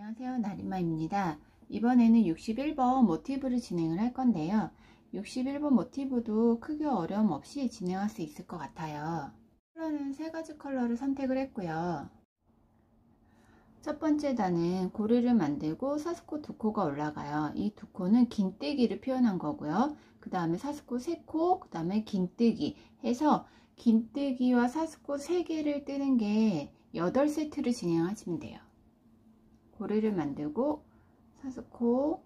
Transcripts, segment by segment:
안녕하세요, 나리마입니다. 이번에는 61번 모티브를 진행을 할 건데요. 61번 모티브도 크게 어려움 없이 진행할 수 있을 것 같아요. 컬러는 세 가지 컬러를 선택을 했고요. 첫 번째 단은 고리를 만들고 사스코 두 코가 올라가요. 이 두 코는 긴뜨기를 표현한 거고요. 그 다음에 사스코 세 코, 그 다음에 긴뜨기 해서 긴뜨기와 사스코 3개를 뜨는 게 8세트를 진행하시면 돼요. 고리를 만들고 사스코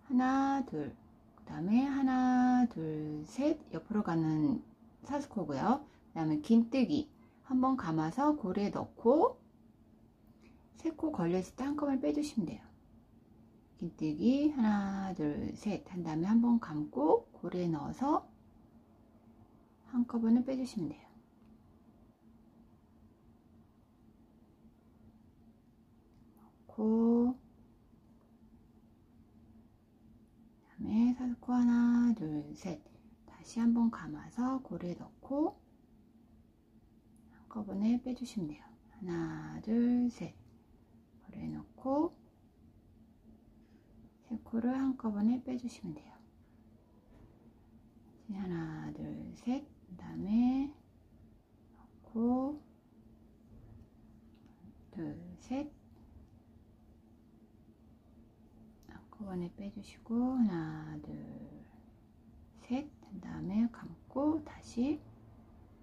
하나 둘, 그 다음에 하나 둘 셋 옆으로 가는 사스코고요. 그 다음에 긴뜨기 한번 감아서 고리에 넣고 3코 걸렸을 때 한꺼번에 빼주시면 돼요. 긴뜨기 하나 둘 셋 한 다음에 한번 감고 고리에 넣어서 한꺼번에 빼주시면 돼요. 넣고 그다음에 사스코 하나 둘 셋 다시 한번 감아서 고리에 넣고 한꺼번에 빼주시면 돼요. 하나 둘 셋 고리에 넣고 3코를 한꺼번에 빼주시면 돼요. 하나 둘 셋 그 다음에 넣고 둘 셋 한꺼번에 빼주시고 하나 둘 셋 한 다음에 감고 다시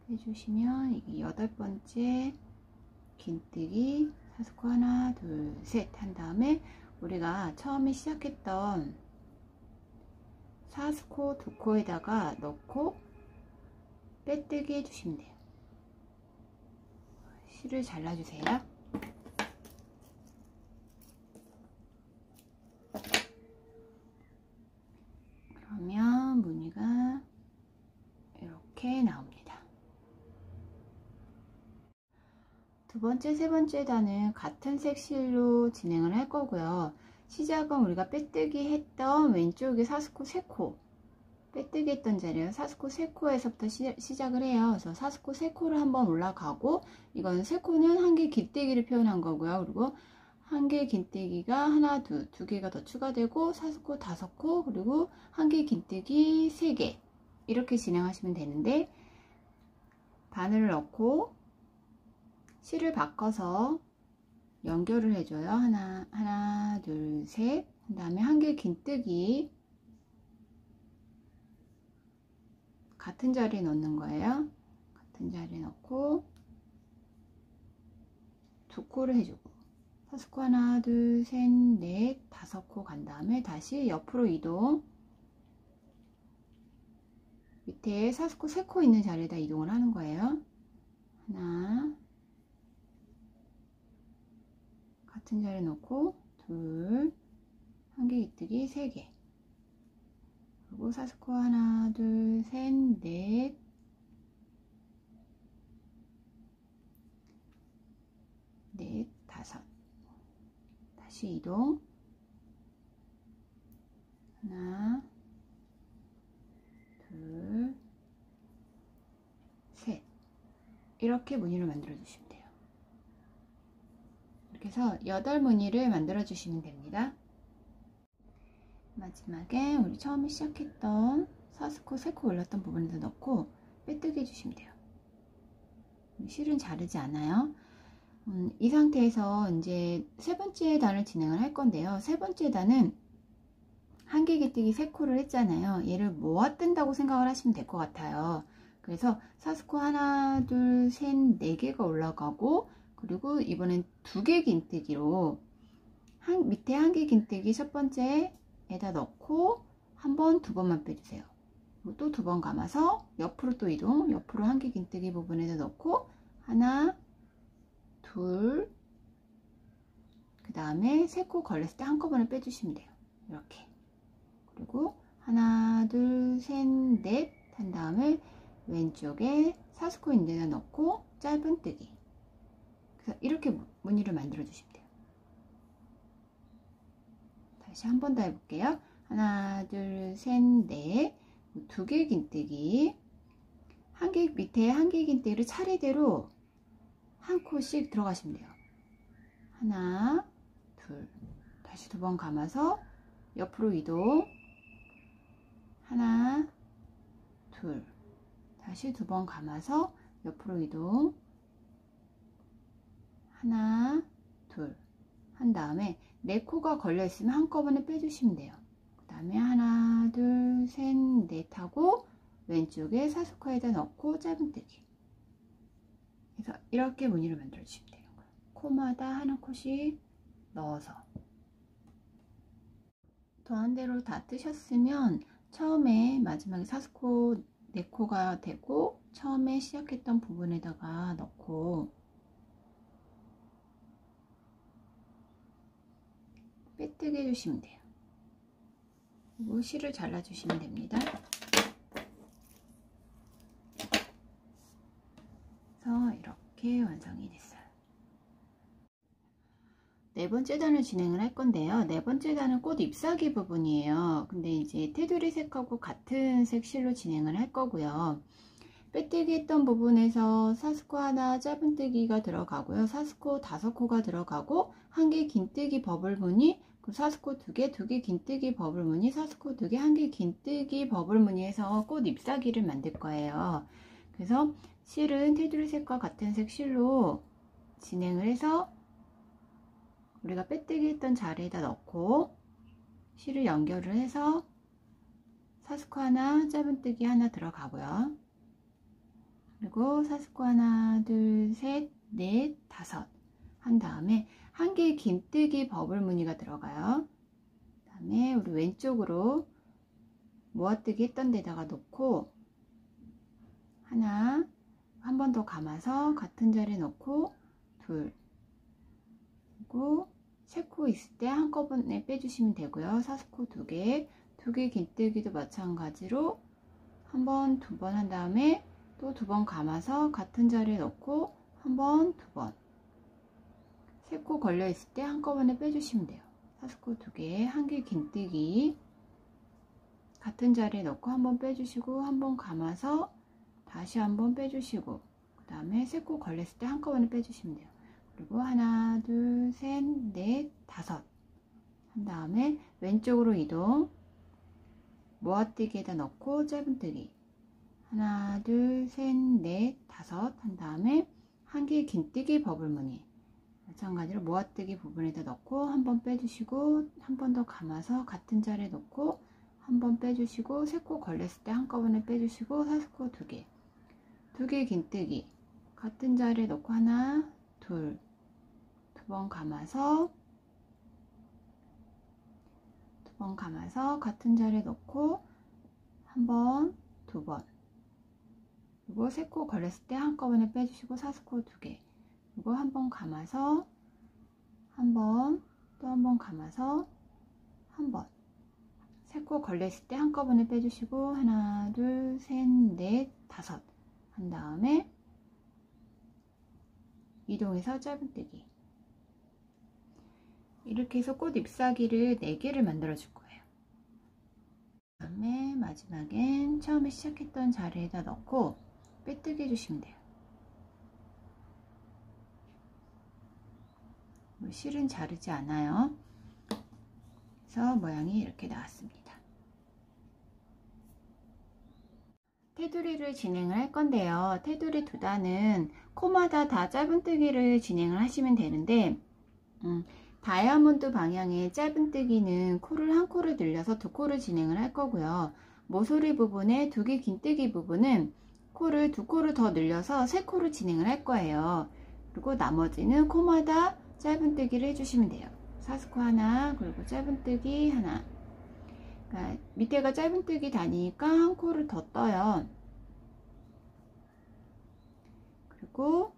빼주시면 이게 8번째 긴뜨기 사스코 하나 둘 셋 한 다음에 우리가 처음에 시작했던 사스코 두 코에다가 넣고 빼뜨기 해주시면 돼요. 실을 잘라주세요. 그러면 무늬가 이렇게 나옵니다. 두 번째, 세 번째 단은 같은 색 실로 진행을 할 거고요. 시작은 우리가 빼뜨기 했던 왼쪽에 사스코 3코 빼뜨기 했던 자리에 사스코 3코에서부터 시작을 해요. 그래서 사스코 3코를 한번 올라가고 이건 3코는 한 개 긴뜨기를 표현한 거고요. 그리고 한 개 긴뜨기가 하나, 두 개가 더 추가되고 사스코 5코 그리고 한 개 긴뜨기 3개 이렇게 진행하시면 되는데 바늘을 넣고 실을 바꿔서 연결을 해줘요. 하나, 둘, 셋. 그 다음에 한 개 긴뜨기 같은 자리에 넣는 거예요. 같은 자리에 넣고 2코를 해주고 사스코 하나, 둘, 셋, 넷, 5코 간 다음에 다시 옆으로 이동. 밑에 사스코 3코 있는 자리에다 이동을 하는 거예요. 하나 같은 자리에 놓고 둘, 한 개 긴뜨기 3개 그리고 사스코 하나, 둘, 셋, 넷, 다섯 다시 이동 하나, 둘, 셋 이렇게 무늬를 만들어 주시면 돼요. 이렇게 해서 8무늬를 만들어 주시면 됩니다. 마지막에 우리 처음에 시작했던 사스코 3코 올렸던 부분에서 넣고 빼뜨기 해주시면 돼요. 실은 자르지 않아요. 이 상태에서 이제 세 번째 단을 진행을 할 건데요. 세 번째 단은 한 개 긴뜨기 3코를 했잖아요. 얘를 모아 뜬다고 생각을 하시면 될 것 같아요. 그래서 사스코 하나, 둘, 셋, 4개가 올라가고 그리고 이번엔 2개 긴뜨기로 밑에 한 개 긴뜨기 첫 번째에다 넣고 한 번, 2번만 빼주세요. 또 2번 감아서 옆으로 또 이동, 옆으로 한 개 긴뜨기 부분에다 넣고 하나, 둘, 그 다음에 3코 걸렸을 때 한꺼번에 빼주시면 돼요. 이렇게. 그리고 하나, 둘, 셋, 넷 한 다음에 왼쪽에 사스코 있는 데다 넣고 짧은 뜨기. 그래서 이렇게 무늬를 만들어 주시면 돼요. 다시 한 번 더 해볼게요. 하나, 둘, 셋, 넷, 2개 긴뜨기, 밑에 한 개 긴뜨기를 차례대로 한 코씩 들어가시면 돼요. 하나, 다시 2번 감아서 옆으로 이동. 하나, 둘. 다시 2번 감아서 옆으로 이동. 하나, 둘. 한 다음에 네 코가 걸려 있으면 한꺼번에 빼주시면 돼요. 그 다음에 하나, 둘, 셋, 넷 하고 왼쪽에 사스코에다 넣고 짧은뜨기. 그래서 이렇게 무늬를 만들어 주시면 되는 거예요. 코마다 하나 코씩 넣어서. 더한 대로 다 뜨셨으면 처음에 마지막에 사스코 4코가 되고 처음에 시작했던 부분에다가 넣고 빼뜨기 해주시면 돼요. 그리고 실을 잘라주시면 됩니다. 그래서 이렇게 완성이 됐어요. 네 번째 단을 진행을 할 건데요. 네 번째 단은 꽃 잎사귀 부분이에요. 근데 이제 테두리 색하고 같은 색 실로 진행을 할 거고요. 빼뜨기 했던 부분에서 사스코 하나 짧은뜨기가 들어가고요. 사스코 5코가 들어가고 한 개 긴뜨기 버블 무늬, 그 사스코 2개, 2개 긴뜨기 버블 무늬, 사스코 2개, 한 개 긴뜨기 버블 무늬에서 꽃 잎사귀를 만들 거예요. 그래서 실은 테두리 색과 같은 색 실로 진행을 해서 우리가 빼뜨기 했던 자리에다 넣고 실을 연결을 해서 사스코 하나 짧은뜨기 하나 들어가고요. 그리고 사스코 하나, 둘, 셋, 넷, 5 한 다음에 한 개의 긴뜨기 버블 무늬가 들어가요. 그 다음에 우리 왼쪽으로 모아뜨기 했던 데다가 놓고 하나, 한 번 더 감아서 같은 자리에 넣고 둘, 그리고 3코 있을 때 한꺼번에 빼주시면 되고요. 사스코 2개, 2개 긴뜨기도 마찬가지로 한 번, 2번 한 다음에 또 2번 감아서 같은 자리에 넣고 한 번, 2번 3코 걸려 있을 때 한꺼번에 빼주시면 돼요. 사스코 2개, 한 개 긴뜨기 같은 자리에 넣고 한 번 빼주시고 한 번 감아서 다시 한 번 빼주시고 그 다음에 3코 걸렸을 때 한꺼번에 빼주시면 돼요. 그리고 하나, 둘, 셋, 넷, 5 한 다음에 왼쪽으로 이동, 모아뜨기에다 넣고 짧은뜨기 하나, 둘, 셋, 넷, 5 한 다음에 한 개 긴뜨기 버블 무늬 마찬가지로 모아뜨기 부분에다 넣고 한 번 빼주시고 한 번 더 감아서 같은 자리에 넣고 한 번 빼주시고 3코 걸렸을 때 한꺼번에 빼주시고 사스코 2개, 2개 긴뜨기 같은 자리에 넣고 하나, 둘, 2번 감아서 2번 감아서 같은 자리에 넣고 한 번, 2번 그리고 3코 걸렸을 때 한꺼번에 빼주시고 사스코 2개 그리고 한 번 감아서 한 번, 또 한 번 감아서 한 번 3코 걸렸을 때 한꺼번에 빼주시고 하나, 둘, 셋, 넷, 5 한 다음에 이동해서 짧은뜨기 이렇게 해서 꽃 잎사귀를 4개를 만들어 줄 거예요. 그 다음에 마지막엔 처음에 시작했던 자리에다 넣고 빼뜨기 해주시면 돼요. 실은 자르지 않아요. 그래서 모양이 이렇게 나왔습니다. 테두리를 진행을 할 건데요. 테두리 2단은 코마다 다 짧은뜨기를 진행을 하시면 되는데 다이아몬드 방향의 짧은뜨기는 코를 1코를 늘려서 2코를 진행을 할 거고요. 모서리 부분에 2개 긴뜨기 부분은 코를 2코를 더 늘려서 3코를 진행을 할 거예요. 그리고 나머지는 코마다 짧은뜨기를 해주시면 돼요. 사스코 하나, 그리고 짧은뜨기 하나. 그러니까 밑에가 짧은뜨기 다니니까 1코를 더 떠요. 그리고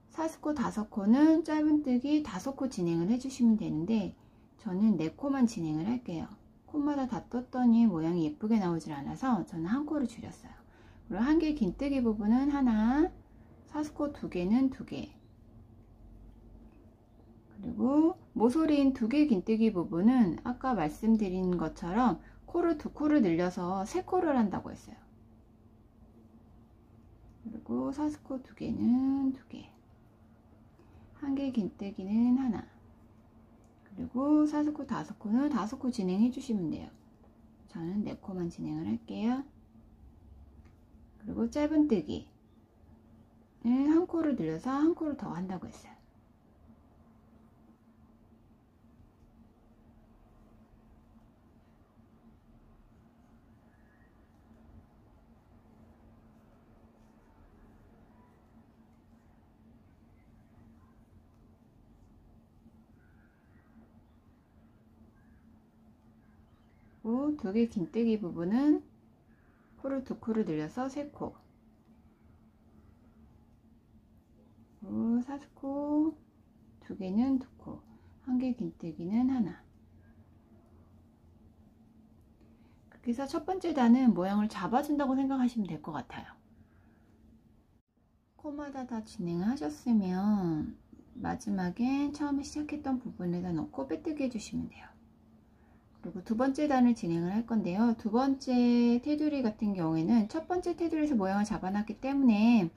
사스코 5코는 짧은뜨기 5코 진행을 해주시면 되는데 저는 4코만 진행을 할게요. 코마다 다 떴더니 모양이 예쁘게 나오질 않아서 저는 1코를 줄였어요. 그리고 한 개 긴뜨기 부분은 하나, 사스코 2개는 2개 그리고 모서리인 2개 긴뜨기 부분은 아까 말씀드린 것처럼 코를 2코를 늘려서 3코를 한다고 했어요. 그리고 사스코 2개는 2개 한 개 긴뜨기는 하나 그리고 4코, 5코는 5코 진행해 주시면 돼요. 저는 4코만 진행을 할게요. 그리고 짧은뜨기는 한 코를 늘려서 한 코를 더 한다고 했어요. 그리고 2개 긴뜨기 부분은 코를 2코를 늘려서 3코, 그리고 4코, 2개는 2코, 1개 긴뜨기는 하나. 그렇게 해서 첫 번째 단은 모양을 잡아준다고 생각하시면 될 것 같아요. 코마다 다 진행을 하셨으면 마지막에 처음에 시작했던 부분에다 넣고 빼뜨기 해주시면 돼요. 그리고 두 번째 단을 진행을 할 건데요. 두 번째 테두리 같은 경우에는 첫 번째 테두리에서 모양을 잡아놨기 때문에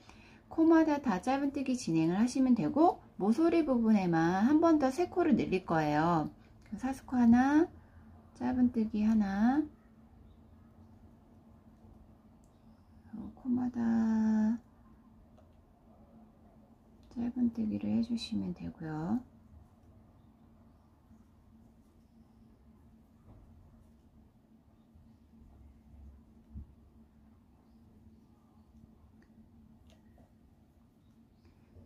코마다 다 짧은뜨기 진행을 하시면 되고, 모서리 부분에만 한 번 더 3코를 늘릴 거예요. 사스코 하나, 짧은뜨기 하나, 코마다 짧은뜨기를 해주시면 되고요.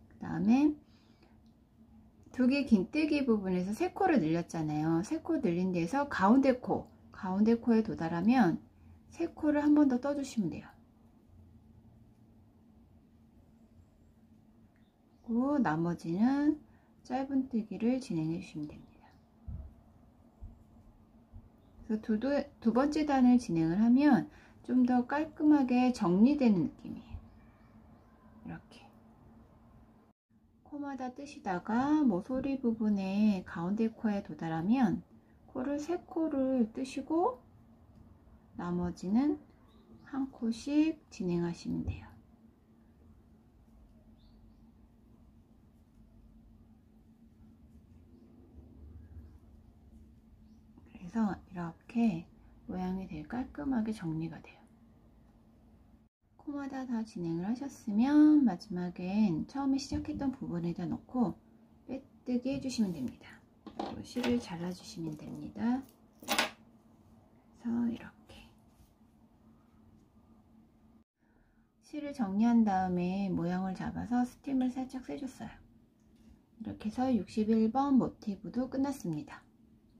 그 다음에 2개 긴뜨기 부분에서 3코를 늘렸잖아요. 3코 늘린 데에서 가운데 코에 도달하면 3코를 한 번 더 떠주시면 돼요. 그리고 나머지는 짧은뜨기를 진행해 주시면 됩니다. 그래서 두 번째 단을 진행을 하면 좀 더 깔끔하게 정리되는 느낌이에요. 이렇게 코마다 뜨시다가 모서리 부분에 가운데 코에 도달하면 코를 3코를 뜨시고 나머지는 한 코씩 진행하시면 돼요. 그래서 이렇게 모양이 되게 깔끔하게 정리가 돼요. 코마다 다 진행을 하셨으면 마지막엔 처음에 시작했던 부분에다 넣고 빼뜨기 해주시면 됩니다. 그리고 실을 잘라주시면 됩니다. 그래서 이렇게 실을 정리한 다음에 모양을 잡아서 스팀을 살짝 쐬줬어요. 이렇게 해서 61번 모티브도 끝났습니다.